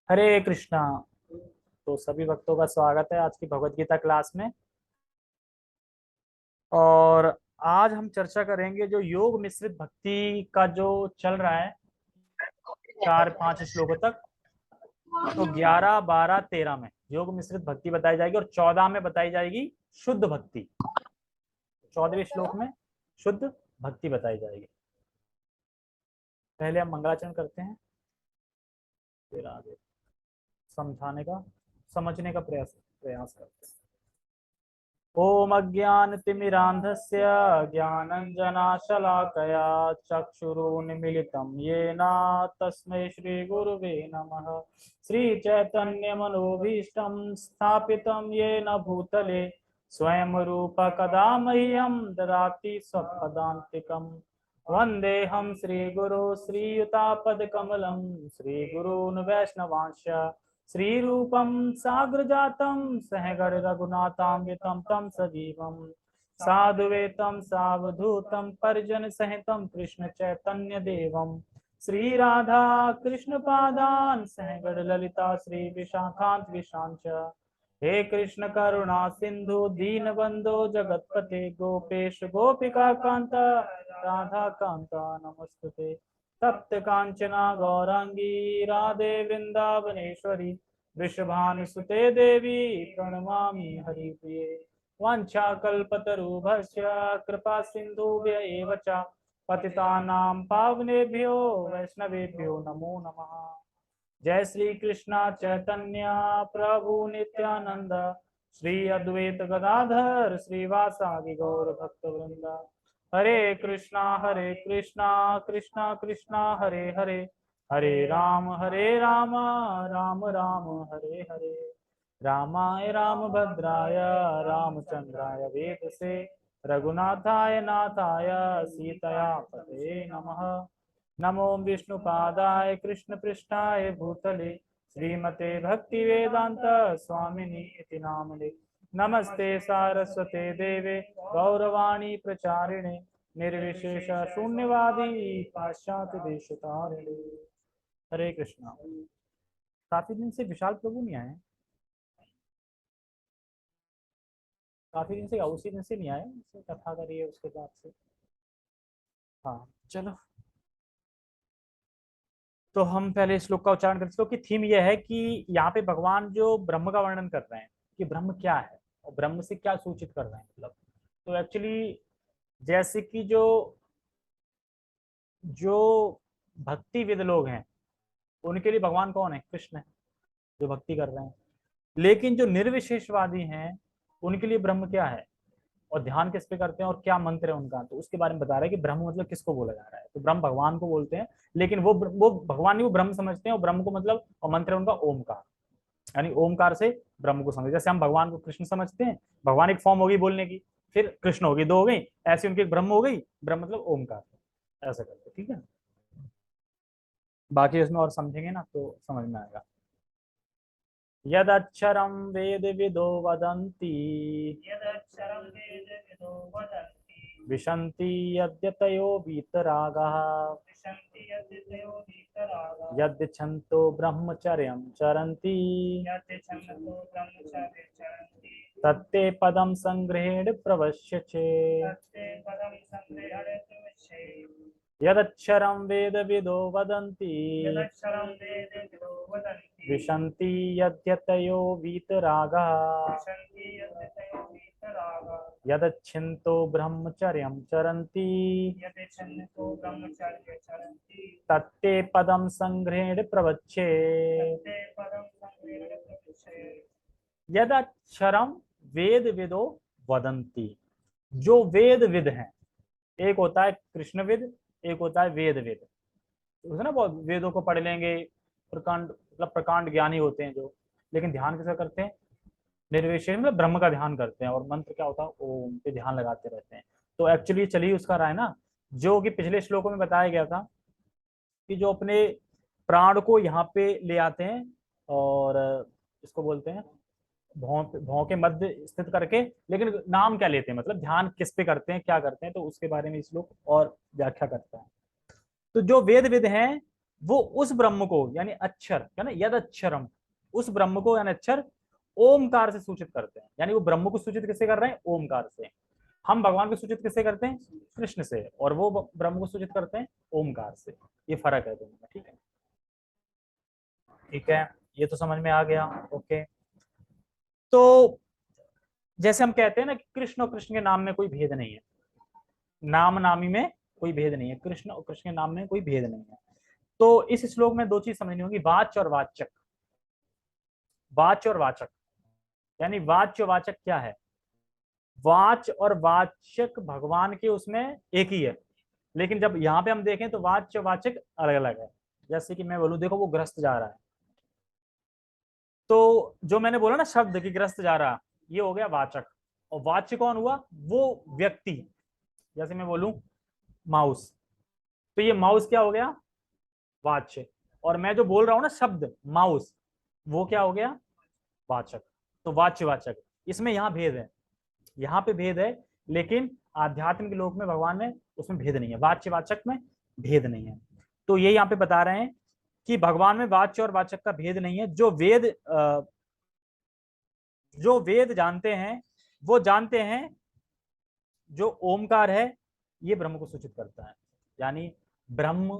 हरे कृष्णा। तो सभी भक्तों का स्वागत है आज की भगवत गीता क्लास में। और आज हम चर्चा करेंगे जो योग मिश्रित भक्ति का जो चल रहा है 4-5 श्लोकों तक। तो 11, 12, 13 में योग मिश्रित भक्ति बताई जाएगी और 14 में बताई जाएगी शुद्ध भक्ति। 14वें श्लोक में शुद्ध भक्ति बताई जाएगी। पहले हम मंगलाचरण करते हैं, फिर आगे समझाने का समझने का प्रयास प्रयास करते हैं। ओम अज्ञानतिमिरान्धस्य ज्ञानञ्जनाशलाकया चक्षुरुन्मीलितं येन तस्मै श्रीगुरुवे नमः। श्रीचैतन्यमनोभीष्टं स्थापितं येन भूतले स्वयं रूप कदा मह्यं ददाति स्वपदान्तिकम्। वन्देऽहं श्रीगुरो श्रीयुतापदकमलं श्रीगुरून् वैष्णवांश्च श्रीरूपं साग्रजातं सहगण रघुनाथान्वितं तं सजीवं साधुवेतं सावधूतं परिजन सहितं कृष्ण चैतन्य देवं श्रीराधा कृष्ण पादान् सहगण ललिता श्री विशाखान्त विशांच। हे कृष्ण करुणा सिंधु दीनबंधो जगतपते गोपेश गोपिका कांता राधा कांता नमस्तुते। तप्त कांचना गौरांगी राधे वृंदावनेश्वरी वृषभानुसुते देवी प्रणमामि हरिप्रिये। वाञ्छाकल्पतरुभ्यश्च कृपा सिन्धुभ्य एव च पतितानां पावनेभ्यो वैष्णवेभ्यो नमो नमः। जय श्री कृष्णा चैतन्य प्रभु नित्यानंद श्री अद्वैत गदाधर श्रीवासादि गौर भक्त वृंद। हरे कृष्णा कृष्णा कृष्णा हरे हरे, हरे राम राम राम हरे हरे। रामाय रामभद्राय रामचंद्राय वेदसे रघुनाथाय नाथाय सीतया पते नमः। नमो विष्णुपादाय कृष्णपृष्ठाय भूतले श्रीमते भक्तिवेदांत स्वामिनि इति नामने। नमस्ते सारस्वते देवे गौरवाणी प्रचारिणे निर्विशेष शून्यवादी पाश्चात्य देशतारिणे। हरे कृष्णा। काफी दिन से विशाल प्रभु नहीं आए, काफी दिन से उसी दिन से नहीं आए, कथा करिए उसके बाद से। हाँ चलो, तो हम पहले श्लोक का उच्चारण करते हैं। श्लोक की थीम यह है कि यहाँ पे भगवान जो ब्रह्म का वर्णन कर रहे हैं कि ब्रह्म क्या है और ब्रह्म से क्या सूचित कर रहे हैं। मतलब तो एक्चुअली जैसे कि जो जो भक्तिविद लोग हैं उनके लिए भगवान कौन है? कृष्ण है जो भक्ति कर रहे हैं। लेकिन जो निर्विशेषवादी हैं उनके लिए ब्रह्म क्या है और ध्यान किस पे करते हैं और क्या मंत्र है उनका, तो उसके बारे में बता रहा है कि ब्रह्म मतलब किसको बोला जा रहा है। तो ब्रह्म भगवान को बोलते हैं, लेकिन वो भगवान नहीं, वो ब्रह्म समझते हैं। और ब्रह्म को मतलब और मंत्र है उनका ओमकार, यानी ओमकार से ब्रह्म को समझते। जैसे हम भगवान को कृष्ण समझते हैं, भगवान एक फॉर्म होगी बोलने की, फिर कृष्ण होगी, दो हो गई, ऐसे उनकी एक ब्रह्म हो गई। ब्रह्म मतलब ओमकार, ऐसा करते। ठीक है, बाकी इसमें और समझेंगे ना तो समझ में आएगा। यदक्षरं वेद विदो वदन्ति विशन्ति यद्यतयो वीतरागः यद्यच्छन्तो ब्रह्मचर्यं चरन्ति तत्ते पदं संग्रहेण प्रवश्यते। यदक्षरं वेद विदो वदन्ति विशन्ति यद्यतयो वीतरागः यदच्छिन्तो ब्रह्मचर्यं चरन्ति तत्ते पदं संग्रहेण प्रवच्छे। यदक्षरं वेद विदो वदन्ति, जो वेद विद हैं, एक होता है कृष्णविद, एक होता है वेद विद। तो ना बहुत वेदों को पढ़ लेंगे, प्रकांड मतलब प्रकांड ज्ञानी होते हैं जो, लेकिन ध्यान कैसे करते हैं? निर्विशेष मतलब ब्रह्म का ध्यान करते हैं। और मंत्र क्या होता है? ओम पे ध्यान लगाते रहते हैं। तो एक्चुअली चलिए उसका रहा है ना, जो कि पिछले श्लोकों में बताया गया था कि जो अपने प्राण को यहाँ पे ले आते हैं और इसको बोलते हैं भौं के मध्य स्थित करके, लेकिन नाम क्या लेते हैं, मतलब ध्यान किस पे करते हैं, क्या करते हैं, तो उसके बारे में इस श्लोक और व्याख्या करता है। तो जो वेद विद हैं वो उस ब्रह्म को यानी अक्षर है ना, यद अक्षरम, उस ब्रह्म को यानी अक्षर ओमकार से सूचित करते हैं। यानी वो ब्रह्म को सूचित किससे कर रहे हैं? ओमकार से। हम भगवान को सूचित किससे करते हैं? कृष्ण से। और वो ब्रह्म को सूचित करते हैं ओमकार से। ये फर्क है दोनों में। ठीक है, ठीक है, ये तो समझ में आ गया। ओके, तो जैसे हम कहते हैं ना कि कृष्ण और कृष्ण के नाम में कोई भेद नहीं है, नाम नामी में कोई भेद नहीं है, कृष्ण और कृष्ण के नाम में कोई भेद नहीं है। तो इस श्लोक में दो चीज समझनी होगी, वाच्य और वाचक। वाच्य और वाचक यानी वाच्य वाचक क्या है? वाच और वाचक भगवान के उसमें एक ही है, लेकिन जब यहाँ पे हम देखें तो वाच्य वाचक अलग अलग है। जैसे कि मैं बोलूं, देखो वो ग्रस्त जा रहा है, तो जो मैंने बोला ना शब्द कि ग्रस्त जा रहा, ये हो गया वाचक। और वाच्य कौन हुआ? वो व्यक्ति। जैसे मैं बोलूं माउस, तो ये माउस क्या हो गया? वाच्य। और मैं जो बोल रहा हूं ना शब्द माउस, वो क्या हो गया? वाचक। तो वाच्य वाचक, इसमें यहाँ भेद है, यहाँ पे भेद है, लेकिन आध्यात्मिक लोक में भगवान में उसमें भेद नहीं है, वाच्य वाचक में भेद नहीं है। तो ये यहाँ पे बता रहे हैं कि भगवान में वाच्य और वाचक का भेद नहीं है। जो वेद जानते हैं वो जानते हैं जो ओमकार है ये ब्रह्म को सूचित करता है। यानी ब्रह्म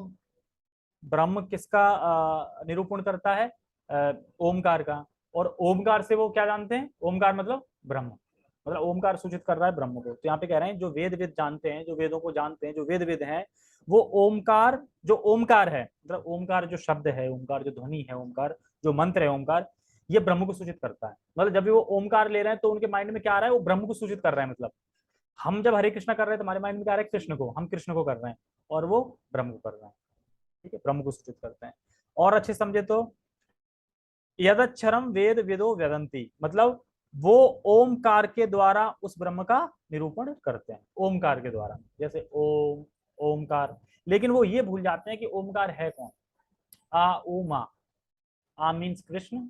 ब्रह्म किसका निरूपण करता है? ओमकार का। और ओमकार से वो क्या जानते हैं? ओमकार मतलब ब्रह्म, मतलब ओमकार सूचित कर रहा है ब्रह्म को। तो यहाँ पे कह रहे हैं जो वेद जानते हैं, जो वेदों को जानते हैं, जो वेद हैं, वो ओमकार, जो ओमकार है, मतलब ओमकार जो शब्द है, ओमकार जो ध्वनि है, ओमकार जो मंत्र है, ओमकार ये ब्रह्म को सूचित करता है। मतलब जब भी वो ओमकार ले रहे हैं तो उनके माइंड में क्या आ रहा है? वो ब्रह्म को सूचित कर रहे हैं। मतलब हम जब हरे कृष्णा कर रहे हैं तो हमारे माइंड में क्या आ रहा है? कृष्ण को, हम कृष्ण को कर रहे हैं, और वो ब्रह्म को कर रहे हैं। ठीक है, ब्रह्म को सूचित करते हैं। और अच्छे समझे तो यदक्षरम वेद विदो वेदंती, मतलब वो ओमकार के द्वारा उस ब्रह्म का निरूपण करते हैं, ओमकार के द्वारा। जैसे ओम, ओमकार, लेकिन वो ये भूल जाते हैं कि ओमकार है कौन। आ ओ मा, आ मीन्स कृष्ण,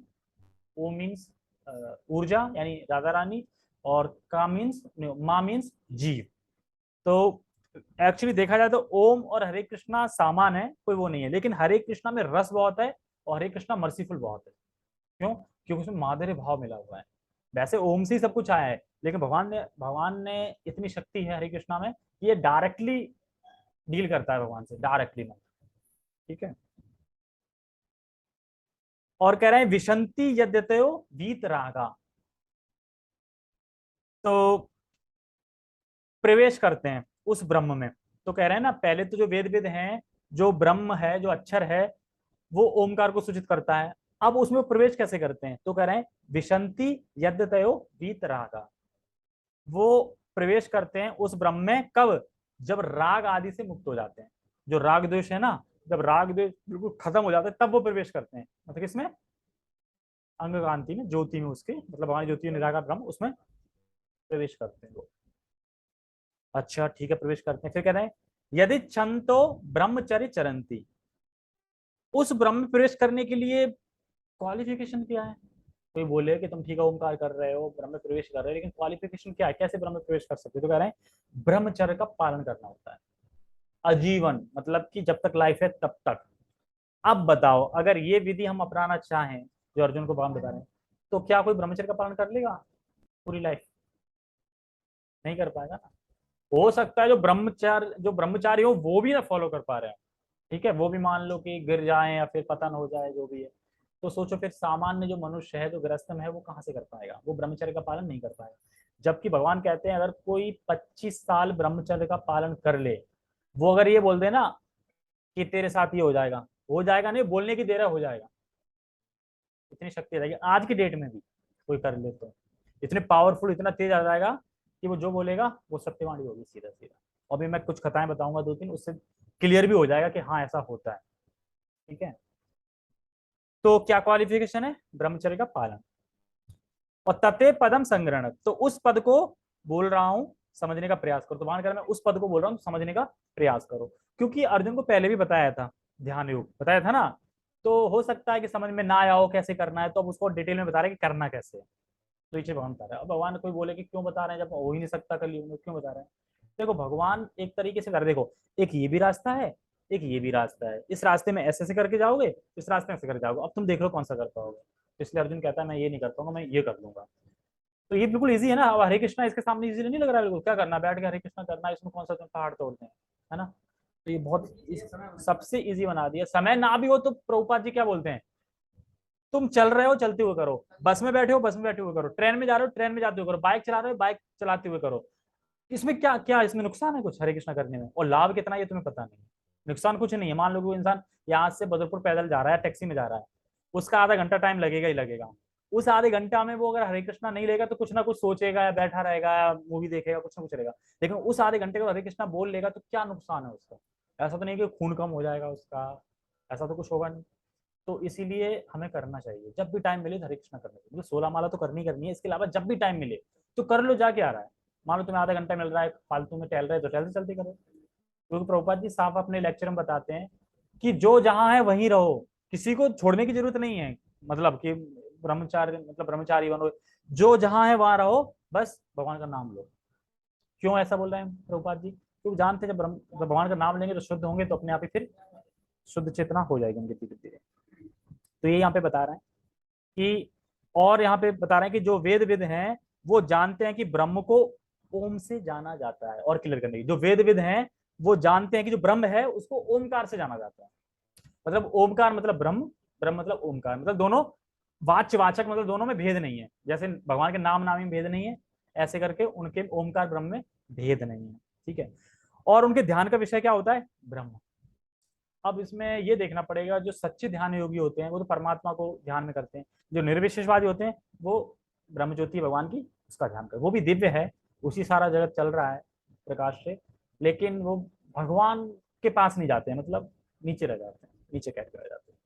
ओ मीन्स ऊर्जा यानी राधा रानी, और का मीन्स, मा मीन्स जीव। तो एक्चुअली देखा जाए तो ओम और हरे कृष्णा सामान है, कोई वो नहीं है, लेकिन हरे कृष्णा में रस बहुत है और हरे कृष्णा मर्सीफुल बहुत है। क्यों? क्योंकि उसमें माधुर्य भाव मिला हुआ है। वैसे ओम से ही सब कुछ आया है, लेकिन भगवान ने इतनी शक्ति है हरे कृष्णा में कि ये डायरेक्टली डील करता है भगवान से, डायरेक्टली में। ठीक है, और कह रहे हैं विशंति यद्यतयो वीत रागा, तो प्रवेश करते हैं उस ब्रह्म में। तो कह रहे हैं ना, पहले तो जो वेद हैं, जो ब्रह्म है, जो अक्षर है, वो ओमकार को सूचित करता है। अब उसमें प्रवेश कैसे करते हैं? तो कह रहे हैं विशंति यद्यतयो वीतरागा, वो प्रवेश करते हैं उस ब्रह्म में। कब? जब राग आदि से मुक्त हो जाते हैं। जो राग द्वेष है ना, जब राग द्वेष बिल्कुल खत्म हो जाता है तब वो प्रवेश करते हैं। मतलब किसमें? अंग कांति में, ज्योति में, उसके मतलब हमारी ज्योति निराकार ब्रह्म, उसमें प्रवेश करते हैं वो। अच्छा ठीक है, प्रवेश करते हैं। फिर कह रहे हैं यदि छंतो ब्रह्मचर्य चरंती, उस ब्रह्म में प्रवेश करने के लिए क्वालिफिकेशन क्या है? कोई बोले कि तुम ठीक है ओमकार कर रहे हो, ब्रह्म में प्रवेश कर रहे हो, लेकिन क्वालिफिकेशन क्या है? कैसे ब्रह्म में प्रवेश कर सकते हो? तो कह रहे हैं ब्रह्मचर्य का पालन करना होता है आजीवन, मतलब कि जब तक लाइफ है तब तक। अब बताओ, अगर ये विधि हम अपनाना चाहें जो अर्जुन को भगवान बता रहे हैं, तो क्या कोई ब्रह्मचर्य का पालन कर लेगा पूरी लाइफ? नहीं कर पाएगा ना। हो सकता है जो ब्रह्मचारी हो वो भी ना फॉलो कर पा रहे हैं। ठीक है, वो भी मान लो कि गिर जाए या फिर पतन हो जाए, जो भी है। तो सोचो फिर सामान्य जो मनुष्य है, जो गृहस्थ में है, वो कहाँ से कर पाएगा? वो ब्रह्मचर्य का पालन नहीं कर पाएगा। जबकि भगवान कहते हैं अगर कोई 25 साल ब्रह्मचर्य का पालन कर ले, वो अगर ये बोल दे ना कि तेरे साथ ये हो जाएगा नहीं, बोलने की देर है, हो जाएगा। इतनी शक्ति रहेगी आज की डेट में भी, कोई कर ले तो इतने पावरफुल, इतना तेज आ जाएगा कि वो जो बोलेगा वो सत्यवाणी होगी, सीधा सीधा। अभी मैं कुछ कथाएं बताऊंगा दो तीन, उससे क्लियर भी हो जाएगा कि हाँ ऐसा होता है। ठीक है, तो क्या क्वालिफिकेशन है? ब्रह्मचर्य का पालन। और तते पदम संग्रहण, तो उस पद को बोल रहा हूं, समझने का प्रयास करो। तो वहां कर मैं उस पद को बोल रहा हूं, समझने का प्रयास करो। क्योंकि अर्जुन को पहले भी बताया था, ध्यान योग बताया था ना, तो हो सकता है कि समझ में ना आया हो कैसे करना है, तो अब उसको डिटेल में बता रहे हैं कि करना कैसे है। तो ये भगवान बता रहे हैं। अब भगवान कोई बोले कि क्यों बता रहे हैं जब हो ही नहीं सकता कलयुग में, क्यों बता रहे हैं? देखो भगवान एक तरीके से कर, देखो एक ये भी रास्ता है एक ये भी रास्ता है, इस रास्ते में ऐसे ऐसे करके जाओगे, इस रास्ते में ऐसे करके जाओगे, अब तुम देख लो कौन सा कर पाओगे। तो इसलिए अर्जुन कहता है मैं ये नहीं कर पाऊंगा, मैं ये कर लूंगा। तो ये बिल्कुल इजी है ना, अब हरे कृष्णा इसके सामने इजी नहीं लग रहा है बिल्कुल, क्या करना, बैठ के हरे कृष्णा करना, इसमें कौन सा तुम पहाड़ तोड़ते हैं, है ना। तो ये बहुत सबसे इजी बना दिया। समय ना भी हो तो प्रभुपाद जी क्या बोलते हैं, तुम चल रहे हो चलते हुए करो, बस में बैठे हो बस में बैठे हुए करो, ट्रेन में जा रहे हो ट्रेन में जाते हुए करो, बाइक चला रहे हो बाइक चलाते हुए करो। इसमें क्या क्या इसमें नुकसान है कुछ हरे कृष्णा करने में, और लाभ कितना ये तुम्हें पता नहीं है। नुकसान कुछ नहीं है, मान लो कोई इंसान यहाँ से बदरपुर पैदल जा रहा है, टैक्सी में जा रहा है, उसका आधा घंटा टाइम लगेगा ही लगेगा। उस आधे घंटा में वो अगर हरे कृष्णा नहीं लेगा तो कुछ ना कुछ सोचेगा या बैठा रहेगा या मूवी देखेगा, कुछ ना कुछ रहेगा। लेकिन उस आधे घंटे को हरे कृष्णा बोल लेगा तो क्या नुकसान है उसका। ऐसा तो नहीं कि खून कम हो जाएगा उसका, ऐसा तो कुछ होगा नहीं। तो इसीलिए हमें करना चाहिए, जब भी टाइम मिले तो हरे कृष्णा करना चाहिए, मतलब 16 माला तो करनी करनी है, इसके अलावा जब भी टाइम मिले तो कर लो, जा क्या आ रहा है। मान लो तुम्हें आधा घंटा मिल रहा है फालतू में टहल रहे तो टहलते चलते करो। क्योंकि प्रभुपाद जी साफ अपने लेक्चर में बताते हैं कि जो जहां है वहीं रहो, किसी को छोड़ने की जरूरत नहीं है, मतलब कि ब्रह्मचारी मतलब ब्रह्मचारी बनो, जो जहां है वहां रहो, बस भगवान का नाम लो। क्यों ऐसा बोल रहे हैं प्रभुपाद जी, क्योंकि जानते हैं जब भगवान का नाम लेंगे तो शुद्ध होंगे, तो अपने आप ही फिर शुद्ध चेतना हो जाएगी उनकी धीरे धीरे। तो ये यहाँ पे बता रहे हैं कि, और यहाँ पे बता रहे हैं कि जो वेद विद हैं वो जानते हैं कि ब्रह्म को ओम से जाना जाता है। और क्लियर करने की, जो वेद विद हैं वो जानते हैं कि जो ब्रह्म है उसको ओमकार से जाना जाता है। मतलब ओमकार मतलब ब्रह्म, ब्रह्म मतलब ओमकार, मतलब दोनों वाच्य वाचक, मतलब दोनों में भेद नहीं है। जैसे भगवान के नाम नामी में भेद नहीं है, ऐसे करके उनके ओमकार ब्रह्म में भेद नहीं है। ठीक है। और उनके ध्यान का विषय क्या होता है, ब्रह्म। अब इसमें ये देखना पड़ेगा, जो सच्चे ध्यान योगी होते हैं वो तो परमात्मा को ध्यान में करते हैं, जो निर्विशेषवादी होते हैं वो ब्रह्म ज्योति भगवान की उसका ध्यान करते, वो भी दिव्य है, उसी सारा जगत चल रहा है प्रकाश से, लेकिन वो भगवान के पास नहीं जाते हैं, मतलब नीचे रह जाते हैं, नीचे कैद रह जाते हैं।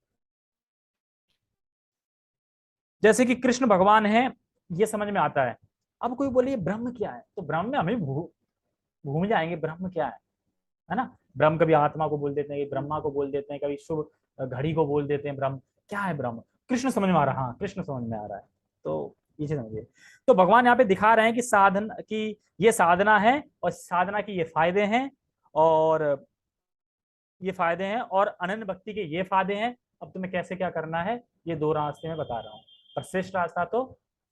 जैसे कि कृष्ण भगवान है, ये समझ में आता है। अब कोई बोले ब्रह्म क्या है, तो ब्रह्म में हमें भूल जाएंगे ब्रह्म क्या है ना। ब्रह्म कभी आत्मा को बोल देते हैं, कभी ब्रह्मा को बोल देते हैं, कभी शुभ घड़ी को बोल देते हैं। ब्रह्म क्या है, ब्रह्म कृष्ण समझ में आ रहा है, हाँ कृष्ण समझ में आ रहा है। तो ये चीज समझिए। तो भगवान यहाँ पे दिखा रहे हैं कि साधन की ये साधना है, और साधना की ये फायदे हैं, और ये फायदे हैं, और अनन्य भक्ति के ये फायदे हैं। अब तुम्हें कैसे क्या करना है, ये दो रास्ते में बता रहा हूँ। पर श्रेष्ठ रास्ता तो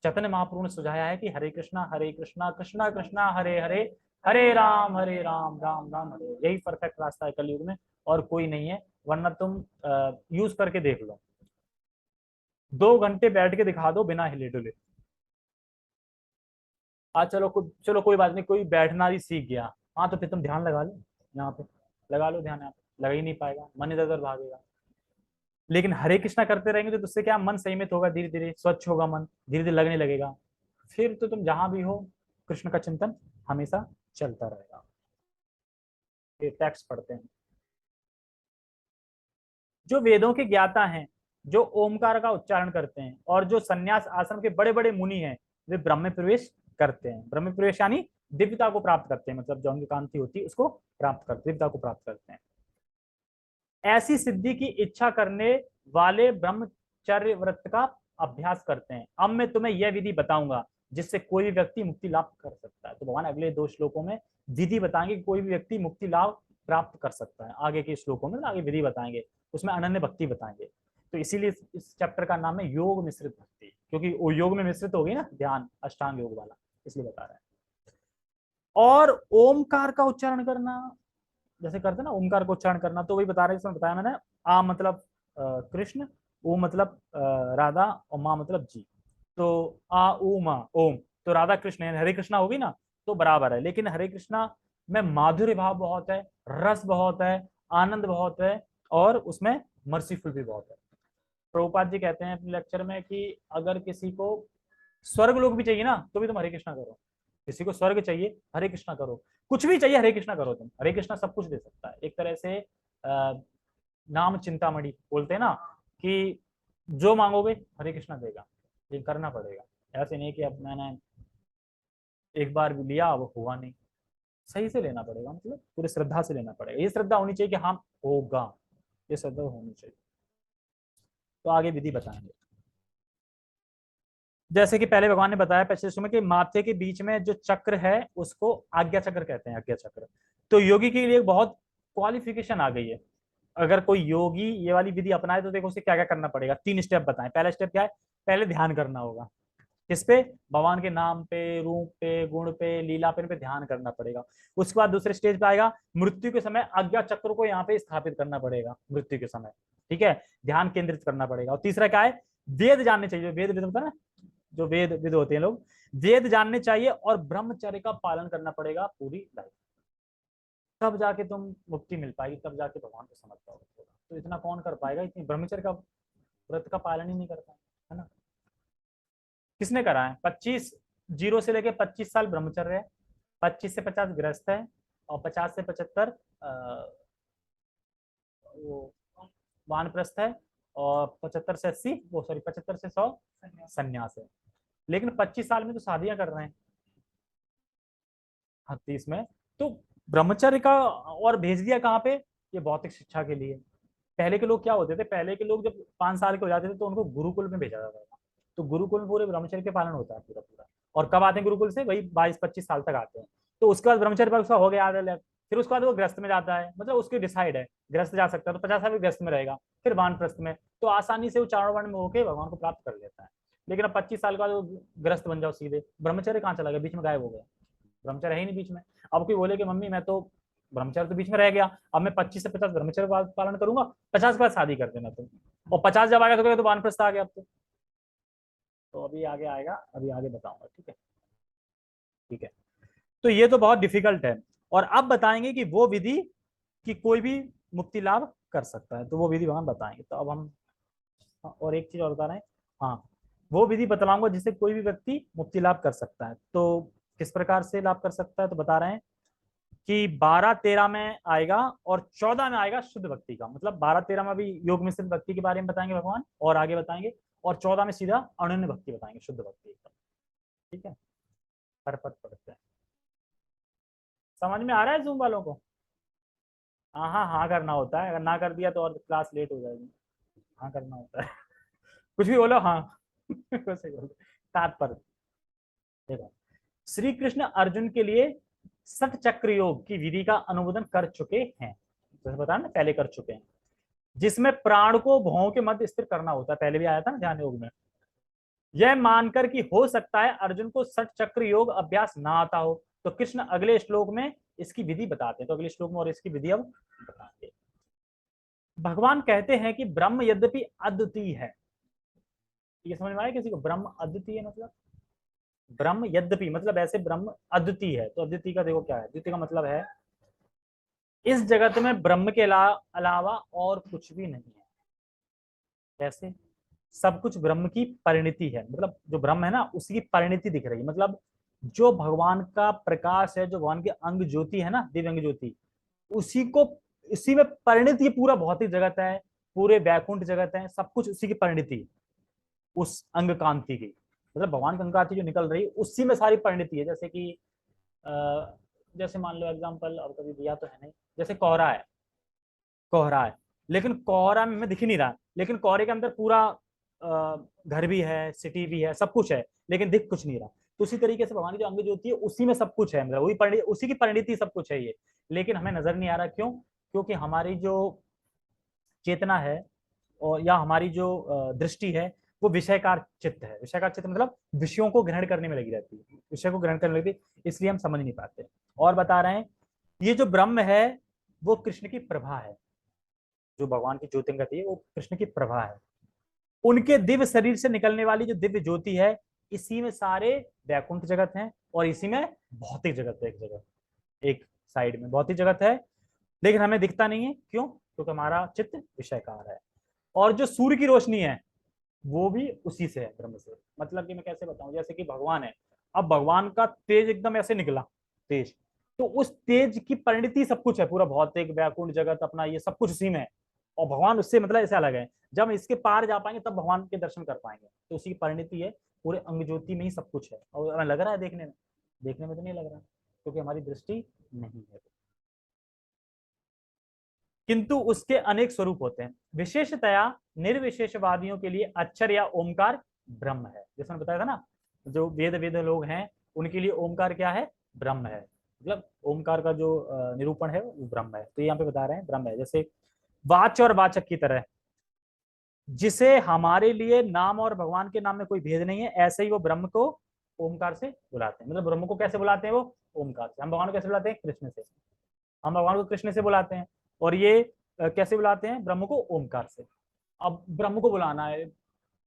चैतन्य महाप्रभु ने सुझाया है कि हरे कृष्णा कृष्णा कृष्णा हरे हरे, हरे राम राम राम हरे। यही परफेक्ट रास्ता है कलयुग में, और कोई नहीं है। वरना तुम यूज करके देख लो, 2 घंटे बैठ के दिखा दो बिना हिले डुले। आज चलो कोई बात नहीं, कोई बैठना भी सीख गया, हाँ तो फिर तुम ध्यान लगा लो, यहाँ पे लगा लो ध्यान, यहाँ पे लगा ही नहीं पाएगा, मन इधर उधर भागेगा। लेकिन हरे कृष्णा करते रहेंगे तो उससे क्या, मन संयमित होगा, धीरे धीरे स्वच्छ होगा मन, धीरे धीरे लगने लगेगा। फिर तो तुम जहां भी हो कृष्ण का चिंतन हमेशा चलता रहेगा। ये टेक्स्ट पढ़ते हैं। जो वेदों के ज्ञाता हैं, जो ओमकार का उच्चारण करते हैं, और जो संन्यास आश्रम के बड़े बड़े मुनि हैं, वे ब्रह्म में प्रवेश करते हैं। ब्रह्म में प्रवेश यानी दिव्यता को प्राप्त करते हैं, मतलब जो उनकी कांति होती है उसको प्राप्त करते, दिव्यता को प्राप्त करते हैं। ऐसी सिद्धि की इच्छा करने वाले ब्रह्मचर्य व्रत का अभ्यास करते हैं। अब मैं तुम्हें यह विधि बताऊंगा जिससे कोई भी व्यक्ति मुक्ति लाभ कर सकता है। तो भगवान अगले 2 श्लोकों में विधि बताएंगे कि कोई भी व्यक्ति मुक्ति लाभ प्राप्त कर सकता है। आगे के श्लोकों में आगे विधि बताएंगे, उसमें अनन्य भक्ति बताएंगे। तो इसीलिए इस चैप्टर का नाम है योग मिश्रित भक्ति, क्योंकि वो योग में मिश्रित हो गई ना ध्यान, अष्टांग योग वाला, इसलिए बता रहे हैं। और ओमकार का उच्चारण करना, जैसे करते ना ओमकार को उच्चारण करना, तो वही बता रहे हैं, इसमें बताया मैंने। आ मतलब कृष्ण, ओ मतलब राधा, और माँ मतलब जी। तो आ ऊ मा ओम, तो राधा कृष्ण यानी हरे कृष्णा होगी ना, तो बराबर है। लेकिन हरे कृष्णा में माधुर्य भाव बहुत है, रस बहुत है, आनंद बहुत है, और उसमें मर्सीफुल भी बहुत है। प्रभुपाद जी कहते हैं अपने लेक्चर में कि अगर किसी को स्वर्ग लोग भी चाहिए ना, तो भी तुम हरे कृष्णा करो। किसी को स्वर्ग चाहिए, हरे कृष्णा करो। कुछ भी चाहिए, हरे कृष्णा करो तुम। हरे कृष्णा सब कुछ दे सकता है। एक तरह से नाम चिंतामणि बोलते हैं ना, कि जो मांगोगे हरे कृष्णा देगा, ये करना पड़ेगा। ऐसे नहीं कि अब मैंने एक बार भी लिया वो हुआ नहीं, सही से लेना पड़ेगा, मतलब पूरी श्रद्धा से लेना पड़ेगा। ये श्रद्धा होनी चाहिए कि हाँ होगा, ये श्रद्धा होनी चाहिए। तो आगे विधि बताएंगे। जैसे कि पहले भगवान ने बताया पिछले श्लोक में कि माथे के बीच में जो चक्र है उसको आज्ञा चक्र कहते हैं, आज्ञा चक्र। तो योगी के लिए बहुत क्वालिफिकेशन आ गई है अगर कोई योगी ये वाली विधि अपनाए तो देखो उसे क्या क्या करना पड़ेगा। 3 स्टेप बताएं। पहला स्टेप क्या है? पहले ध्यान करना होगा। किस पे? भगवान के नाम पे, रूप पे, गुण पे, लीला पे, इन पे ध्यान करना पड़ेगा। उसके बाद दूसरे स्टेज पे आएगा, मृत्यु के समय आज्ञा चक्र को यहाँ पे स्थापित करना पड़ेगा मृत्यु के समय। ठीक है, ध्यान केंद्रित करना पड़ेगा। और तीसरा क्या है? वेद जानने चाहिए। वेद वेद होता है ना, जो वेद विद होते हैं लोग, वेद जानने चाहिए और ब्रह्मचर्य का पालन करना पड़ेगा पूरी लाइफ। तब जाके तुम मुक्ति मिल पाएगी, तब जाके भगवान को समझ पाओगे। तो इतना कौन कर पाएगा? इतनी ब्रह्मचर्य का व्रत का पालन ही नहीं करता है ना। किसने करा है? 25 जीरो से लेके 25 साल ब्रह्मचर्य है, 25 से 50 गृहस्थ है, और 50 से 75 वो वानप्रस्थ है, और 75 से 80 वो सॉरी 75 से 100 संन्यास है। लेकिन 25 साल में तो शादियां कर रहे हैं। हाँ 30 में तो ब्रह्मचर्य का और भेज दिया कहाँ पे? ये भौतिक शिक्षा के लिए। पहले के लोग क्या होते थे? पहले के लोग जब 5 साल के हो जाते थे तो उनको गुरुकुल में भेजा जाता था। तो गुरुकुल में पूरे ब्रह्मचर्य के पालन होता है पूरा पूरा। और कब आते हैं गुरुकुल से? वही 22-25 साल तक आते हैं। तो उसके बाद ब्रह्मचर्य पर उसका हो गया आधा। फिर उसके बाद वो ग्रस्त में जाता है, मतलब उसके डिसाइड है, ग्रस्त जा सकता है तो 50 साल भी ग्रस्त में रहेगा, फिर वानप्रस्थ में। तो आसानी से वो चारों वर्ण में होकर भगवान को प्राप्त कर लेता है। लेकिन अब 25 साल का ग्रस्त बन जाओ सीधे, ब्रह्मचर्य कहाँ चला गया? बीच में गायब हो गया, ब्रह्मचर्य है ही नहीं बीच में। अब कोई बोले कि मम्मी मैं तो ब्रह्मचर्य तो बीच में रह गया, अब मैं 25 से 50 ब्रह्मचर्य पालन करूंगा, 50 के बाद शादी कर देना तुम। और 50 जब आएगा तो वानप्रस्थ आ गया अब तो अभी आगे आएगा, अभी आगे बताऊंगा। ठीक है, ठीक है। तो ये तो बहुत डिफिकल्ट है। और अब बताएंगे कि वो विधि कि कोई भी मुक्ति लाभ कर सकता है, तो वो विधि भगवान बताएंगे। तो अब हम और एक चीज और बता रहे हैं। हाँ, वो विधि बतलाऊंगा जिससे कोई भी व्यक्ति मुक्ति लाभ कर सकता है। तो किस प्रकार से लाभ कर सकता है? तो बता रहे हैं कि 12-13 में आएगा और 14 में आएगा शुद्ध भक्ति का। मतलब 12-13 में भी योग मिश्रित भक्ति के बारे में बताएंगे भगवान, और आगे बताएंगे। और 14 में सीधा अनन्य भक्ति बताएंगे, शुद्ध भक्ति एकदम। ठीक है, पर पद पढ़ते हैं। समझ में आ रहा है जूम वालों को? हाँ हाँ हाँ करना होता है, अगर ना कर दिया तो और क्लास लेट हो जाएगी। हाँ करना होता है। कुछ भी बोलो हाँ। वैसे बोलो। तात्पर्य देखो, श्री कृष्ण अर्जुन के लिए सठ चक्र योग की विधि का अनुमोदन कर चुके हैं, जैसे बताया ना पहले कर चुके हैं, जिसमें प्राण को भौं के मध्य स्थिर करना होता है। पहले भी आया था ना ध्यान योग में। यह मानकर कि हो सकता है अर्जुन को सठ चक्र योग अभ्यास ना आता हो, तो कृष्ण अगले श्लोक में इसकी विधि बताते हैं। तो अगले श्लोक में और इसकी विधि अब बताएंगे। भगवान कहते हैं कि ब्रह्म यद्यपि अद्वितीय है। ये समझ में आया किसी को? ब्रह्म अद्वितीय मतलब, ब्रह्म यद्यपि मतलब ऐसे ब्रह्म अद्वितीय है। तो अद्वितीय का देखो क्या है? अद्वितीय का मतलब है इस जगत में ब्रह्म के अलावा और कुछ भी नहीं है। कैसे? सब कुछ ब्रह्म की परिणति है, मतलब जो ब्रह्म है ना उसी की परिणति दिख रही है। मतलब जो भगवान का प्रकाश है, जो भगवान की अंग ज्योति है ना, दिव्य अंग ज्योति, उसी को, उसी में परिणति, ये पूरा भौतिक जगत है, पूरे वैकुंठ जगत है, सब कुछ उसी की परिणति, उस अंग कांति की। मतलब भगवान की अंग कांति जो निकल रही है उसी में सारी परिणति है। जैसे कि जैसे मान लो एग्जांपल, अब कभी दिया तो है नहीं, जैसे कोहरा है, कोहरा है, लेकिन कोहरा में हमें दिख नहीं रहा, लेकिन कोहरे के अंदर पूरा घर भी है, सिटी भी है, सब कुछ है, लेकिन दिख कुछ नहीं रहा। तो उसी तरीके से भगवान की जो अंग ज्योति है उसी में सब कुछ है, मतलब वही परिणति, उसी की परिणति सब कुछ है ये, लेकिन हमें नजर नहीं आ रहा। क्यों? क्योंकि हमारी जो चेतना है और या हमारी जो दृष्टि है वो विषयकार चित्त है। विषयकार चित्त मतलब विषयों को ग्रहण करने में लगी रहती है, विषय को ग्रहण करने में लगी, इसलिए हम समझ नहीं पाते। और बता रहे हैं ये जो ब्रह्म है वो कृष्ण की प्रभा है। जो भगवान की ज्योतिर्गति है वो कृष्ण की प्रभा है। उनके दिव्य शरीर से निकलने वाली जो दिव्य ज्योति है, इसी में सारे वैकुंठ जगत हैं और इसी में भौतिक जगत है। एक जगह, एक साइड में भौतिक जगत है, लेकिन हमें दिखता नहीं है। क्यों? क्योंकि हमारा चित्त विषयकार है। और जो सूर्य की रोशनी है वो भी उसी से है, ब्रह्म से। मतलब कि मैं कैसे बताऊं, जैसे कि भगवान है, अब भगवान का तेज एकदम ऐसे निकला, तेज, तो उस तेज की परिणति सब कुछ है, पूरा भौतिक वैकुंठ जगत अपना ये सब कुछ उसी में है। और भगवान उससे मतलब ऐसे अलग है। जब हम इसके पार जा पाएंगे तब भगवान के दर्शन कर पाएंगे। तो उसी की परिणति है, पूरे अंग ज्योति में ही सब कुछ है। और हमें लग रहा है देखने में, देखने में तो नहीं लग रहा क्योंकि हमारी दृष्टि नहीं है। किंतु उसके अनेक स्वरूप होते हैं। विशेषतया निर्विशेषवादियों के लिए अक्षर या ओमकार ब्रह्म है। जैसे मैंने बताया था ना, जो वेद वेद लोग हैं उनके लिए ओमकार क्या है? ब्रह्म है। मतलब ओमकार का जो निरूपण है वो ब्रह्म है। तो यहाँ पे बता रहे हैं ब्रह्म है। जैसे वाच्य और वाचक की तरह, जिसे हमारे लिए नाम और भगवान के नाम में कोई भेद नहीं है, ऐसे ही वो ब्रह्म को ओमकार से बुलाते हैं। मतलब ब्रह्म को कैसे बुलाते हैं? वो ओमकार से। हम भगवान को कैसे बुलाते हैं? कृष्ण से। हम भगवान को कृष्ण से बुलाते हैं। और ये कैसे बुलाते हैं? ब्रह्म को ओमकार से। अब ब्रह्म को बुलाना है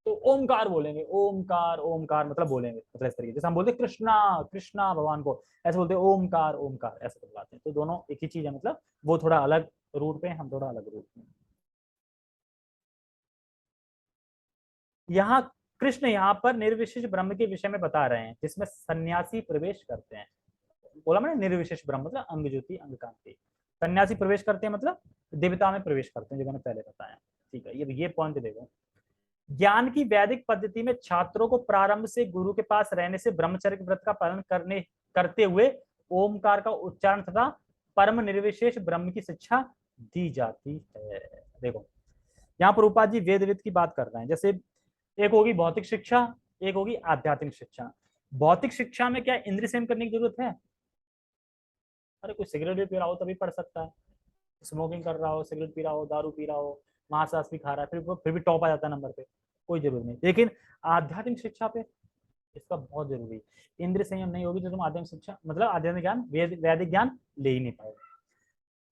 तो ओमकार बोलेंगे, ओमकार ओमकार मतलब बोलेंगे, मतलब इस तरीके जैसे हम बोलते हैं कृष्णा कृष्णा भगवान को, ऐसे बोलते हैं ओमकार ओमकार, ऐसे बुलाते हैं। तो दोनों एक ही चीज है, मतलब वो थोड़ा अलग रूट पे, हम थोड़ा अलग रूट में। यहाँ कृष्ण यहाँ पर निर्विशेष ब्रह्म के विषय में बता रहे हैं, जिसमें सन्यासी प्रवेश करते हैं। बोला मैंने निर्विशेष ब्रह्म मतलब अंग ज्योति अंग कांति। सन्यासी प्रवेश करते हैं मतलब देवता में प्रवेश करते हैं, जो मैंने पहले बताया। ठीक है, ये पॉइंट देखो। ज्ञान की वैदिक पद्धति में छात्रों को प्रारंभ से गुरु के पास रहने से ब्रह्मचर्य व्रत का पालन करते हुए ओमकार का उच्चारण तथा परम निर्विशेष ब्रह्म की शिक्षा दी जाती है। देखो यहाँ पर रूपा जी वेद वेद की बात कर रहे हैं। जैसे एक होगी भौतिक शिक्षा, एक होगी आध्यात्मिक शिक्षा। भौतिक शिक्षा में क्या इंद्रिय संयम करने की जरूरत है? अरे कोई सिगरेट भी पी रहा हो तभी पढ़ सकता है, स्मोकिंग कर रहा हो, सिगरेट पी रहा हो, दारू पी रहा हो, मांस वास भी खा रहा है, फिर भी टॉप आ जाता है नंबर पे, कोई जरूरत नहीं। लेकिन आध्यात्मिक शिक्षा पे इसका बहुत जरूरी है। इंद्रिय संयम नहीं होगी तो तुम आध्यात्मिक शिक्षा मतलब आध्यात्मिक ज्ञान वैदिक ज्ञान ले ही नहीं पाओगे।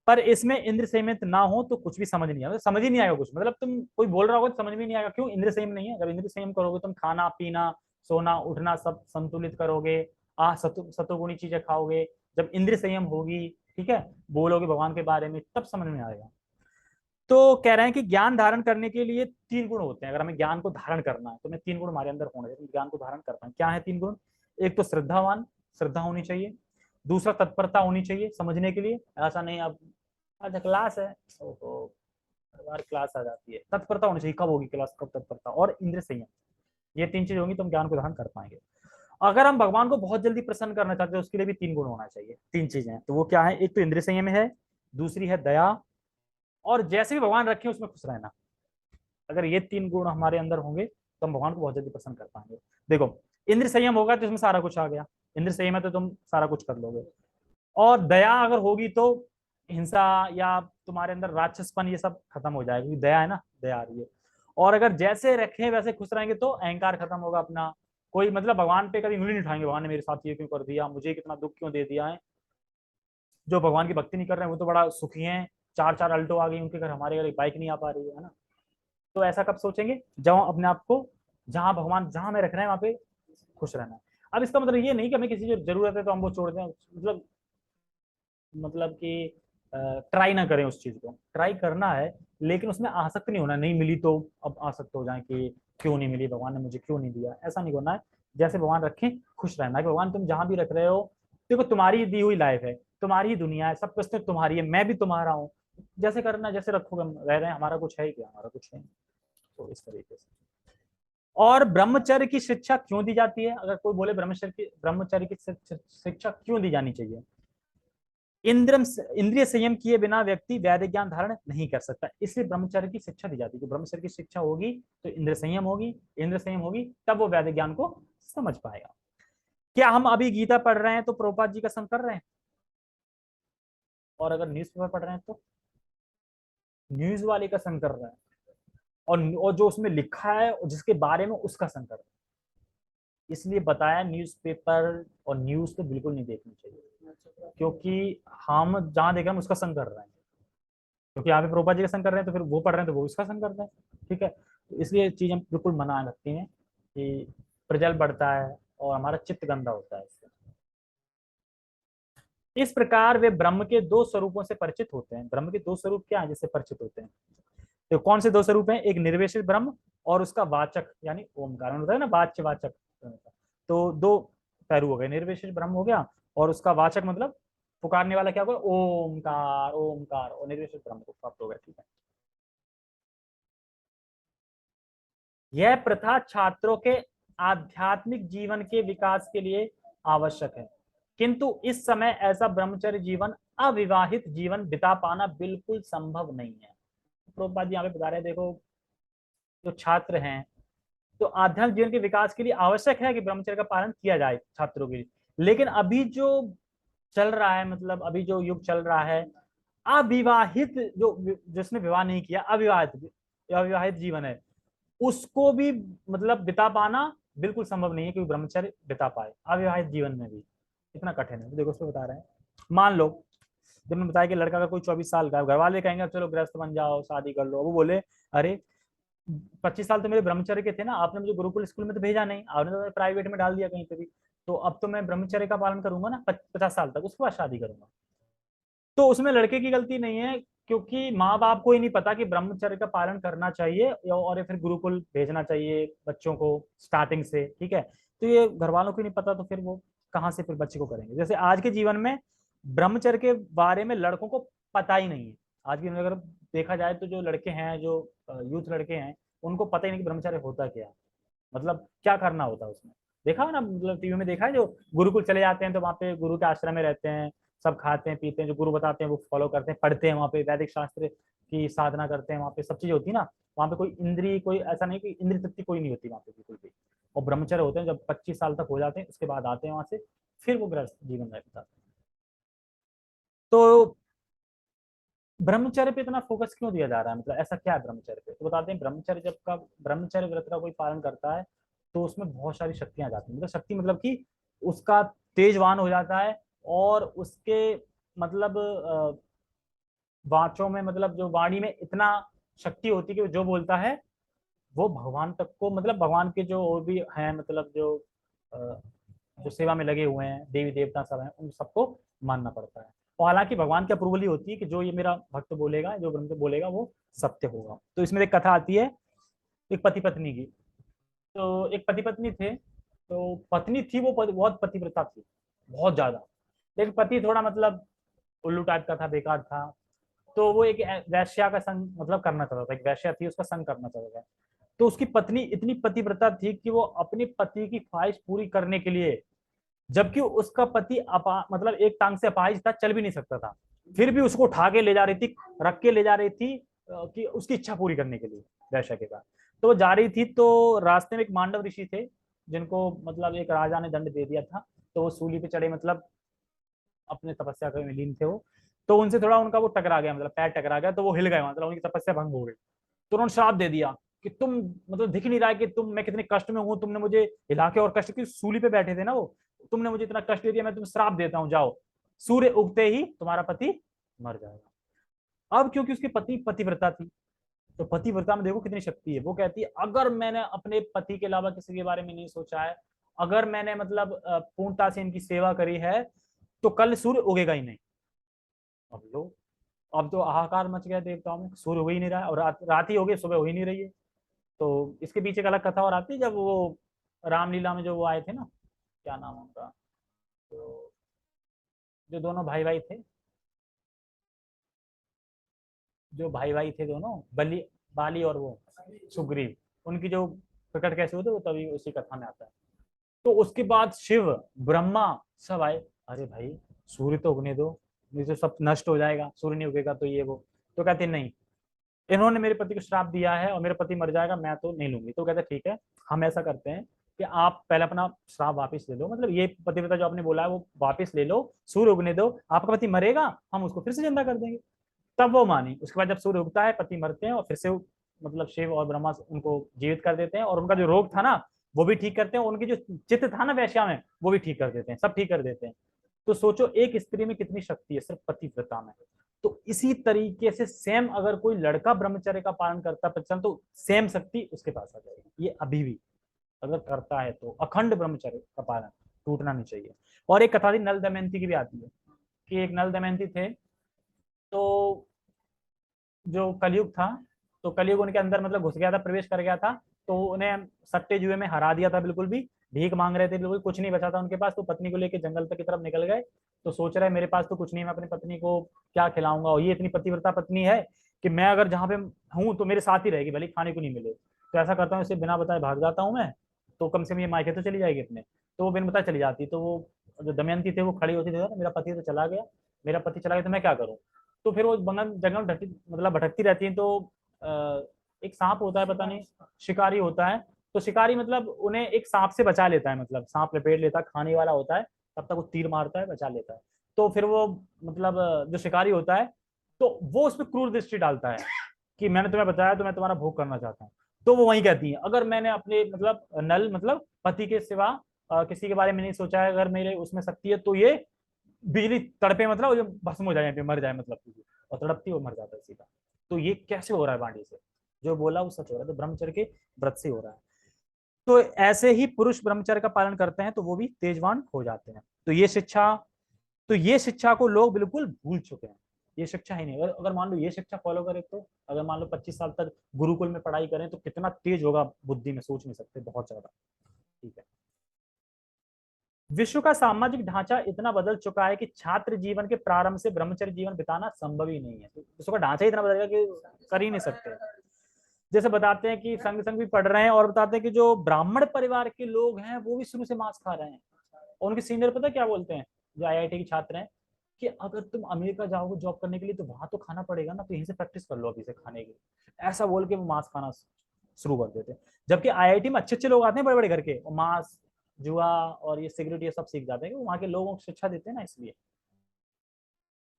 पर इसमें इंद्र संयमित ना हो तो कुछ भी समझ नहीं आएगा, समझ ही नहीं आएगा कुछ। मतलब तुम कोई बोल रहा होगा तो समझ में नहीं आएगा, क्यों? इंद्र संयम नहीं है। अगर इंद्र संयम करोगे तुम खाना पीना सोना उठना सब संतुलित करोगे, सतुगुणी चीजें खाओगे। जब इंद्र संयम होगी, ठीक है, बोलोगे भगवान के बारे में, तब समझ में आएगा। तो कह रहे हैं कि ज्ञान धारण करने के लिए 3 गुण होते हैं। अगर हमें ज्ञान को धारण करना है तो मैं 3 गुण हमारे अंदर होने चाहिए, ज्ञान को धारण कर पाए। क्या है 3 गुण? एक तो श्रद्धावान, श्रद्धा होनी चाहिए। दूसरा तत्परता होनी चाहिए समझने के लिए, ऐसा नहीं अब अच्छा क्लास है, ओहो हर बार क्लास आ जाती है। तत्परता होनी चाहिए, कब होगी क्लास, कब तत्परता। और इंद्रिय संयम, ये 3 चीज होंगी तो हम ज्ञान को धारण कर पाएंगे। अगर हम भगवान को बहुत जल्दी प्रसन्न करना चाहते हैं उसके लिए भी 3 गुण होना चाहिए। 3 चीजें हैं, तो वो क्या है? एक तो इंद्रिय संयम है, दूसरी है दया, और जैसे भी भगवान रखे उसमें खुश रहना। अगर ये 3 गुण हमारे अंदर होंगे तो हम भगवान को बहुत जल्दी पसंद कर पाएंगे। देखो इंद्र संयम होगा तो इसमें सारा कुछ आ गया, इंद्र संयम है तो तुम सारा कुछ कर लोगे। और दया अगर होगी तो हिंसा या तुम्हारे अंदर राक्षसपन ये सब खत्म हो जाएगा, क्योंकि दया है ना, दया आ रही है। और अगर जैसे रखे वैसे खुश रहेंगे तो अहंकार खत्म होगा अपना। कोई मतलब भगवान पे कभी उंगली नहीं उठाएंगे, भगवान ने मेरे साथ ये क्यों कर दिया, मुझे कितना दुख क्यों दे दिया है। जो भगवान की भक्ति नहीं कर रहे हैं वो तो बड़ा सुखी हैं, 4 4 अल्टो आ गई उनके घर, हमारे घर एक बाइक नहीं आ पा रही है ना। तो ऐसा कब सोचेंगे? जब हम अपने आप को जहां भगवान जहां हमें रख रहे हैं वहां पे खुश रहना है। अब इसका मतलब ये नहीं कि हमें किसी की जरूरत है तो हम वो छोड़ दें, मतलब कि ट्राई ना करें उस चीज को, ट्राई करना है लेकिन उसमें आसक्त नहीं होना। नहीं मिली तो अब आसक्त हो जाए कि क्यों नहीं मिली, भगवान ने मुझे क्यों नहीं दिया, ऐसा नहीं करना है। जैसे भगवान रखें खुश रहना है कि भगवान तुम जहां भी रख रहे हो, देखो तुम्हारी दी हुई लाइफ है, तुम्हारी ही दुनिया है, सब कुछ तो तुम्हारी है, मैं भी तुम्हारा हूँ। जैसे करना, जैसे रखोगे, हम रह रहे हैं, हमारा कुछ है क्या? हमारा कुछ है। तो इस तरीके से। और ब्रह्मचर्य की शिक्षा क्यों दी जाती है? अगर कोई बोले ब्रह्मचर्य की शिक्षा क्यों दी जानी चाहिए? इंद्रिय संयम किए बिना व्यक्ति वैदिक ज्ञान धारण नहीं कर सकता, इसलिए ब्रह्मचर्य की शिक्षा दी जाती है। तो ब्रह्मचर्य की शिक्षा होगी तो इंद्रिय संयम होगी, इंद्रिय संयम होगी तब वो वैदिक ज्ञान को समझ पाएगा। क्या हम अभी गीता पढ़ रहे हैं तो प्रभुपाद जी का संग कर रहे हैं? और अगर न्यूज पेपर पढ़ रहे हैं तो न्यूज वाले का संग कर रहे हैं, और जो उसमें लिखा है और जिसके बारे में उसका संग कर रहे हैं। इसलिए बताया न्यूज़पेपर और न्यूज तो बिल्कुल नहीं देखनी चाहिए, क्योंकि हम जहां देख रहे हैं उसका संग कर रहे हैं। क्योंकि यहाँ पे प्रोपा जी का संग कर रहे हैं तो फिर वो पढ़ रहे हैं तो वो इसका संग कर रहे हैं। ठीक है, तो इसलिए चीजें बिल्कुल मना रखती हैं कि प्रजल बढ़ता है और हमारा चित्त गंदा होता है इससे। इस प्रकार वे ब्रह्म के 2 स्वरूपों से परिचित होते हैं। ब्रह्म के 2 स्वरूप क्या है जिससे परिचित होते हैं? तो कौन से 2 स्वरूप हैं? एक निर्विशेष ब्रह्म और उसका वाचक यानी ओमकार, होता है ना वाच्य वाचक। तो 2 पहलू हो गए, निर्विशेष ब्रह्म हो गया और उसका वाचक मतलब पुकारने वाला क्या होगा? ओमकार ओमकार, और निर्विशेष ब्रह्म को प्राप्त हो गया। ठीक है, यह प्रथा छात्रों के आध्यात्मिक जीवन के विकास के लिए आवश्यक है, किंतु इस समय ऐसा ब्रह्मचर्य जीवन, अविवाहित जीवन बिता पाना बिल्कुल संभव नहीं है। प्रभुपाद जी यहाँ पे बता रहे हैं, देखो जो छात्र हैं तो आध्यात्मिक जीवन के विकास के लिए आवश्यक है कि ब्रह्मचर्य का पालन किया जाए छात्रों के लिए। लेकिन अभी जो चल रहा है, मतलब अभी जो युग चल रहा है, अविवाहित जो जिसने विवाह नहीं किया, अविवाहित जीवन है, उसको भी मतलब बिता पाना बिल्कुल संभव नहीं है कि ब्रह्मचर्य बिता पाए अविवाहित जीवन में भी। इतना कठिन है। देखो उसमें बता रहे हैं, मान लो जब मैं बताया कि लड़का का कोई 24 साल का, घर वाले कहेंगे चलो गृहस्थ बन जाओ, शादी कर लो। वो बोले अरे 25 साल तो मेरे ब्रह्मचर्य के थे ना, आपने मुझे गुरुकुल स्कूल में तो भेजा नहीं, आपने तो प्राइवेट में डाल दिया कहीं पे भी, तो अब तो मैं ब्रह्मचर्य का पालन करूंगा ना 50 साल तक, उसके बाद शादी करूंगा। तो उसमें लड़के की गलती नहीं है, क्योंकि माँ बाप को ही नहीं पता कि ब्रह्मचर्य का पालन करना चाहिए और फिर गुरुकुल भेजना चाहिए बच्चों को स्टार्टिंग से, ठीक है। तो ये घर वालों को ही नहीं पता, तो फिर वो कहाँ से फिर बच्चे को करेंगे। जैसे आज के जीवन में ब्रह्मचर्य के बारे में लड़कों को पता ही नहीं है। आज की अगर देखा जाए तो जो लड़के हैं, जो यूथ लड़के हैं, उनको पता ही नहीं कि ब्रह्मचर्य होता क्या है, मतलब क्या करना होता है उसमें। देखा है ना, मतलब टीवी में देखा है, जो गुरुकुल चले जाते हैं तो वहाँ पे गुरु के आश्रम में रहते हैं, सब खाते हैं पीते हैं, जो गुरु बताते हैं वो फॉलो करते हैं, पढ़ते हैं, वहाँ पे वैदिक शास्त्र की साधना करते हैं, वहाँ पे सब चीज होती है ना। वहाँ पे कोई इंद्री, कोई ऐसा नहीं कि इंद्री तृप्ति कोई नहीं होती वहाँ पे बिल्कुल भी। और ब्रह्मचर्य होते हैं, जब 25 साल तक हो जाते हैं उसके बाद आते हैं वहां से, फिर वो गृहस्थ जीवन में बिताते हैं। तो ब्रह्मचर्य पे इतना फोकस क्यों दिया जा रहा है, मतलब ऐसा क्या है ब्रह्मचर्य पे। तो बताते हैं ब्रह्मचर्य जब का ब्रह्मचर्य व्रत का कोई पालन करता है तो उसमें बहुत सारी शक्तियां आ जाती हैं। मतलब शक्ति मतलब कि उसका तेजवान हो जाता है, और उसके मतलब वाचों में, मतलब जो वाणी में इतना शक्ति होती है कि वो जो बोलता है वो भगवान तक को, मतलब भगवान के जो और भी हैं, मतलब जो अ, जो सेवा में लगे हुए हैं देवी देवता सब हैं, उन सबको मानना पड़ता है। और हालांकि भगवान की अप्रूवल ही होती है कि जो ये मेरा भक्त बोलेगा, जो ब्रह्म बोलेगा वो सत्य होगा। तो इसमें एक कथा आती है एक पति पत्नी की। तो एक पति पत्नी थे, तो पत्नी थी वो बहुत पतिव्रता थी, बहुत ज्यादा। लेकिन पति थोड़ा मतलब उल्लू टाइप का था, बेकार था। तो वो एक वैश्या का संग मतलब करना चाहता था, एक वैश्या थी उसका संग करना चाहता था। तो उसकी पत्नी इतनी पतिव्रता थी कि वो अपने पति की ख्वाहिश पूरी करने के लिए, जबकि उसका पति मतलब एक टांग से अपाहिज था, चल भी नहीं सकता था, फिर भी उसको उठा के ले जा रही थी, रख के ले जा रही थी कि उसकी इच्छा पूरी करने के लिए वैश्या के पास। तो वो जा रही थी, तो रास्ते में एक मांडव ऋषि थे, जिनको मतलब एक राजा ने दंड दे दिया था। तो वो सूली पे चढ़े, मतलब अपने तपस्या में लीन थे वो। तो उनसे थोड़ा उनका वो टकरा गया, मतलब पैर टकरा गया, तो वो हिल गए, मतलब उनकी तपस्या भंग हो गई। तो उन्होंने श्राप दे दिया कि तुम, मतलब दिख नहीं रहा है कि तुम, मैं कितने कष्ट में हूँ, तुमने मुझे हिला के, और कष्ट की सूली पे बैठे थे ना वो, तुमने मुझे इतना कष्ट दे दिया, मैं तुम्हें श्राप देता हूँ, जाओ सूर्य उगते ही तुम्हारा पति मर जाएगा। अब क्योंकि उसकी पत्नी पतिव्रता थी, तो पतिव्रता में देखो कितनी शक्ति है। वो कहती है अगर मैंने अपने पति के अलावा किसी के बारे में नहीं सोचा है, अगर मैंने मतलब पूर्णता से इनकी सेवा करी है, तो कल सूर्य उगेगा ही नहीं। अब लो, अब तो हाहाकार मच गया देवताओं में, सूर्य हो ही नहीं रहा है, और रात ही हो गई, सुबह हो ही नहीं रही है। तो इसके पीछे एक अलग कथा और आती है, जब वो रामलीला में जो वो आए थे ना, क्या नाम है उनका, तो जो दोनों भाई भाई थे, जो भाई भाई थे दोनों, बलि, बाली और वो सुग्रीव, उनकी जो प्रकट कैसे होते वो तभी उसी कथा में आता है। तो उसके बाद शिव, ब्रह्मा, सब आए, अरे भाई सूर्य तो उगने दो, नहीं तो सब नष्ट हो जाएगा, सूर्य नहीं उगेगा तो ये वो। तो कहते नहीं, इन्होंने मेरे पति को श्राप दिया है और मेरा पति मर जाएगा, मैं तो नहीं लूंगी। तो कहते ठीक है, हम ऐसा करते हैं कि आप पहले अपना श्राप वापस ले लो, मतलब ये पतिव्रता जो आपने बोला है वो वापस ले लो, सूर्य उगने दो, आपका पति मरेगा, हम उसको फिर से जिंदा कर देंगे। तब वो मानी। उसके बाद जब सूर्य उगता है, पति मरते हैं, और फिर से मतलब शिव और ब्रह्मा उनको जीवित कर देते हैं, और उनका जो रोग था ना वो भी ठीक करते हैं, उनकी जो चित्त था ना वैश्या में वो भी ठीक कर देते हैं, सब ठीक कर देते हैं। तो सोचो एक स्त्री में कितनी शक्ति है सिर्फ पतिव्रता में। तो इसी तरीके से सेम अगर कोई लड़का ब्रह्मचर्य का पालन करता है तो सेम शक्ति उसके पास आ जाएगी। ये अभी भी अगर करता है तो अखंड ब्रह्मचर्य का पालन, टूटना नहीं चाहिए। और एक कथा थी नल दमयंती की भी आती है, कि एक नल दमयंती थे, तो जो कलयुग था, तो कलयुग उनके अंदर मतलब घुस गया था, प्रवेश कर गया था। तो उन्हें सट्टे जुए में हरा दिया था, बिल्कुल भी भीख मांग रहे थे, बिल्कुल कुछ नहीं बचा था उनके पास। तो पत्नी को लेकर जंगल तक की तरफ निकल गए। तो सोच रहे मेरे पास तो कुछ नहीं, मैं अपनी पत्नी को क्या खिलाऊंगा, और ये इतनी पतिव्रता पत्नी है कि मैं अगर जहाँ पे हूँ तो मेरे साथ ही रहेगी, भले खाने को नहीं मिले। तो ऐसा करता हूँ, इसे बिना बताए भाग जाता हूँ मैं, तो कम से कम ये मायके तो चली जाएगी अपने। तो वो बिन बताए चली जाती। तो वो जो दमयंती थे वो खड़ी होती थी, मेरा पति तो चला गया, मेरा पति चला गया तो मैं क्या करूँ। तो फिर वो बंगल जंगल मतलब भटकती रहती हैं। तो एक सांप होता है, पता नहीं शिकारी होता है, तो शिकारी मतलब उन्हें एक सांप से बचा लेता है, मतलब सांप लपेट लेता है, खाने वाला होता है, तब तक वो तीर मारता है, बचा लेता है। तो फिर वो मतलब जो शिकारी होता है तो वो उस पर क्रूर दृष्टि डालता है कि मैंने तुम्हें बताया तो मैं तुम्हारा भोग करना चाहता हूँ। तो वो वही कहती है, अगर मैंने अपने मतलब नल मतलब पति के सिवा किसी के बारे में नहीं सोचा है, अगर मेरे उसमें शक्ति है तो ये बिजली तड़पे मतलब ये भस्म हो जाए, मर जाए मतलब, और तड़पती वो मर जाता है सीधा। तो ये कैसे हो रहा है वाणी से, जो बोला वो सच हो रहा है, तो ब्रह्मचर्य के व्रत से हो रहा है। तो ऐसे ही पुरुष ब्रह्मचर्य का पालन करते हैं तो वो भी तेजवान हो जाते हैं। तो ये शिक्षा को लोग बिल्कुल भूल चुके हैं। ये शिक्षा ही नहीं, अगर मान लो ये शिक्षा फॉलो करें तो, अगर मान लो 25 साल तक गुरुकुल में पढ़ाई करें तो कितना तेज होगा बुद्धि में, सोच नहीं सकते, बहुत ज्यादा। ठीक है। विश्व का सामाजिक ढांचा इतना बदल चुका है कि छात्र जीवन के प्रारंभ से ब्रह्मचर्य जीवन बिताना संभव ही नहीं है। तो विश्व का ढांचा ही इतना बदल गया कि कर ही नहीं सकते। जैसे बताते हैं कि संग संग भी पढ़ रहे हैं और बताते हैं कि जो ब्राह्मण परिवार के लोग हैं वो भी शुरू से मांस खा रहे हैं, और उनके सीनियर पता क्या बोलते हैं, जो आईआईटी के छात्र हैं, कि अगर तुम अमेरिका जाओगे जॉब करने के लिए तो वहां तो खाना पड़ेगा ना, तो यहीं से प्रैक्टिस कर लो अभी से खाने की। ऐसा बोल के वो मांस खाना शुरू कर देते हैं। जबकि आईआईटी में अच्छे अच्छे लोग आते हैं बड़े बड़े घर के, और मांस, जुआ और ये सिगरेट ये सब सीख जाते हैं, वहां के लोगों को शिक्षा देते हैं ना, इसलिए।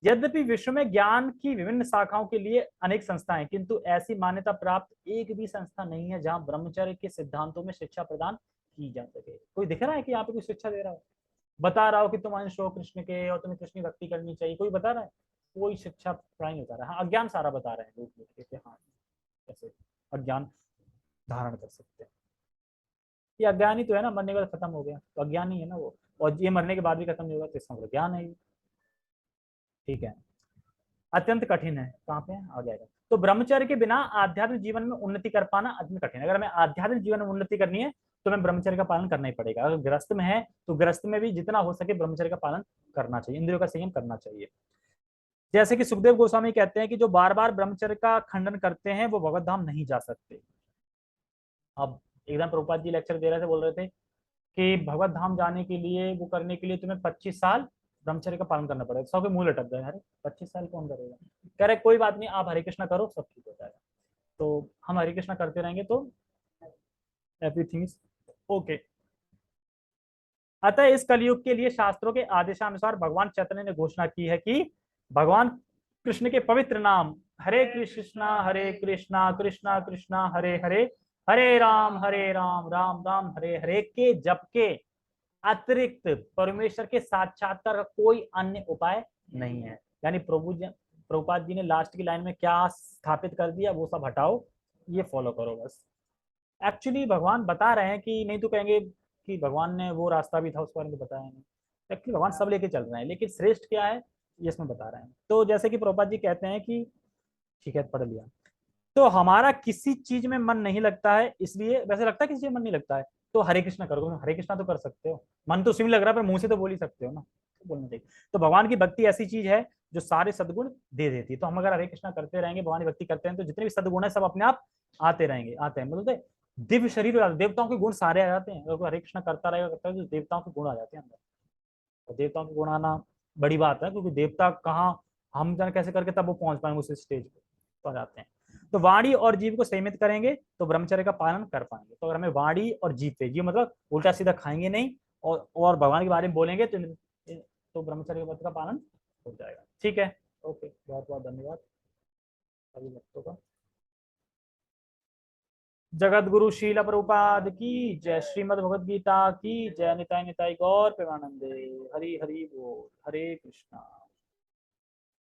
यद्यपि विश्व में ज्ञान की विभिन्न शाखाओं के लिए अनेक संस्थाएं, किंतु ऐसी मान्यता प्राप्त एक भी संस्था नहीं है जहां ब्रह्मचर्य के सिद्धांतों में शिक्षा प्रदान की जा सके। कोई दिख रहा है कि यहाँ पे कोई शिक्षा दे रहा हो, बता रहा हो कि तुम अंश हो कृष्ण के और तुम्हें कृष्ण की भक्ति करनी चाहिए, कोई बता रहा है? कोई शिक्षा प्रदान नहीं बता रहा है। हाँ, अज्ञान सारा बता रहे हैं लोग मिलकर के, हाँ कैसे अज्ञान धारण कर सकते हैं। ये अज्ञान ही तो है ना, मरने के बाद खत्म हो गया तो अज्ञान ही है ना वो, और ये मरने के बाद भी खत्म नहीं होगा तो इसका मतलब ज्ञान है ये। ठीक है। अत्यंत कठिन है, कहाँ पे आ जाएगा। तो ब्रह्मचर्य के बिना आध्यात्मिक जीवन में उन्नति कर पाना अत्यंत कठिन है। अगर हमें आध्यात्मिक जीवन में उन्नति करनी है तो हमें ब्रह्मचर्य का पालन करना ही पड़ेगा। अगर ग्रस्त में है तो ग्रस्त में भी जितना हो सके ब्रह्मचर्य का पालन करना चाहिए, इंद्रियों का संयम करना चाहिए। जैसे कि सुखदेव गोस्वामी कहते हैं कि जो बार बार ब्रह्मचर्य का खंडन करते हैं वो भगवत धाम नहीं जा सकते। अब एकदम प्रभुपाद जी लेक्चर दे रहे थे, बोल रहे थे कि भगवत धाम जाने के लिए, वो करने के लिए तुम्हें 25 साल ब्रह्मचर्य का पालन करना पड़ेगा। सबके मुंह लटक गए, अरे 25 साल कौन करेगा? कह रहे कोई बात नहीं, आप हरे कृष्णा करो सब ठीक हो जाएगा। तो हम हरे कृष्णा करते रहेंगे तो एवरीथिंग इज ओके। अतः इस कलयुग के लिए शास्त्रों के आदेशानुसार भगवान चैतन्य ने घोषणा की है कि भगवान कृष्ण के पवित्र नाम हरे कृष्णा कृष्णा कृष्णा हरे हरे, हरे राम राम राम हरे हरे के जप के अतिरिक्त परमेश्वर के साक्षात्कार का कोई अन्य उपाय नहीं है। यानी प्रभुपाद जी ने लास्ट की लाइन में क्या स्थापित कर दिया, वो सब हटाओ, ये फॉलो करो बस। एक्चुअली भगवान बता रहे हैं कि, नहीं तो कहेंगे कि भगवान ने वो रास्ता भी था उसके बारे में बताया नहीं। एक्चुअली भगवान सब लेके चल रहे हैं, लेकिन श्रेष्ठ क्या है ये इसमें बता रहे हैं। तो जैसे कि प्रभुपाद जी कहते हैं कि, ठीक है पढ़ लिया, तो हमारा किसी चीज में मन नहीं लगता है, इसलिए वैसे लगता है किसी चीज में मन नहीं लगता है तो हरे कृष्णा करो। हरे कृष्णा तो कर सकते हो, मन तो उसी में लग रहा है पर मुंह से तो बोल ही सकते हो ना, तो बोलना चाहिए। तो भगवान की भक्ति ऐसी चीज है जो सारे सदगुण दे देती है। तो हम अगर हरे कृष्णा करते रहेंगे, भगवान की भक्ति करते हैं, तो जितने भी सदगुण है सब अपने आप आते रहेंगे, आते हैं। मतलब दिव्य शरीर, देवताओं के गुण सारे आ जाते हैं। अगर हरे कृष्णा करता रहेगा करता है तो देवताओं के गुण आ जाते हैं अंदर। और देवताओं के गुण आना बड़ी बात है, क्योंकि देवता कहाँ, हम जाने कैसे करके तब वो पहुंच पाएंगे उस स्टेज पे, तो आ जाते हैं। तो वाणी और जीव को संयमित करेंगे तो ब्रह्मचर्य का पालन कर पाएंगे। तो अगर हमें वाणी और जीव पे, जीव मतलब उल्टा सीधा खाएंगे नहीं, और भगवान के बारे में बोलेंगे तो ब्रह्मचर्य के व्रत का पालन हो जाएगा। ठीक है, ओके, बहुत बहुत धन्यवाद सभी भक्तों का। जगत गुरु शील प्रभुपाद की जय, श्रीमद भगवद गीता की जय, निताय निताय गौर प्रेमानंदे, हरि हरि बोल, हरे कृष्णा।